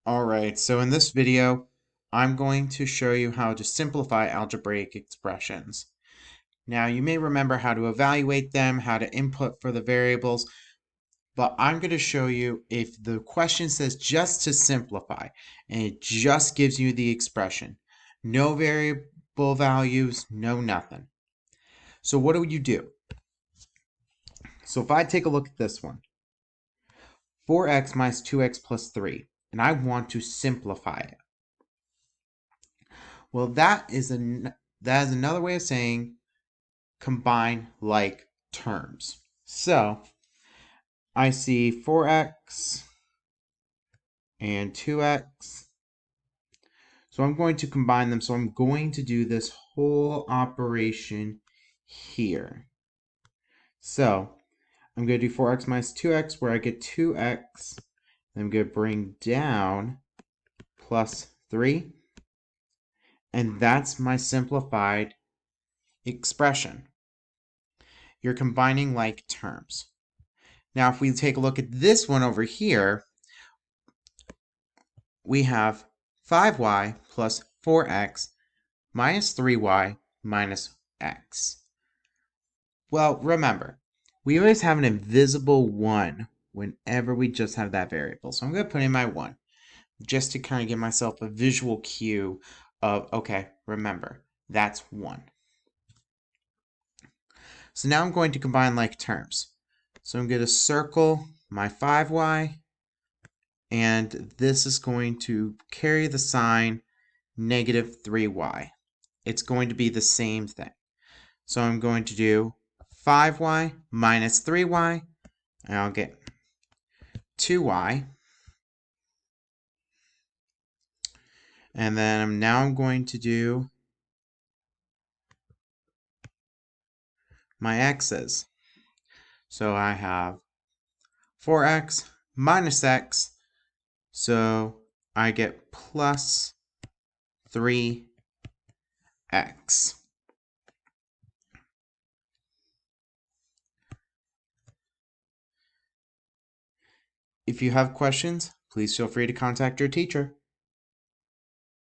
Alright, so in this video, I'm going to show you how to simplify algebraic expressions. Now, you may remember how to evaluate them, how to input for the variables, but I'm going to show you if the question says just to simplify, and it just gives you the expression. No variable values, no nothing. So what do you do? So if I take a look at this one, 4x minus 2x plus 3, and I want to simplify it. Well, that is another way of saying combine like terms. So I see 4x and 2x. So I'm going to combine them. So I'm going to do this whole operation here. So I'm going to do 4x minus 2x where I get 2x. I'm going to bring down plus 3. And that's my simplified expression. You're combining like terms. Now, if we take a look at this one over here, we have 5y plus 4x minus 3y minus x. Well, remember, we always have an invisible 1 whenever we just have that variable. So I'm going to put in my 1 just to kind of give myself a visual cue of, okay, remember, that's 1. So now I'm going to combine like terms. So I'm going to circle my 5y, and this is going to carry the sign negative 3y. It's going to be the same thing. So I'm going to do 5y minus 3y, and I'll get 2y. And then now I'm going to do my x's. So I have 4x minus x, so I get plus 3x. If you have questions, please feel free to contact your teacher.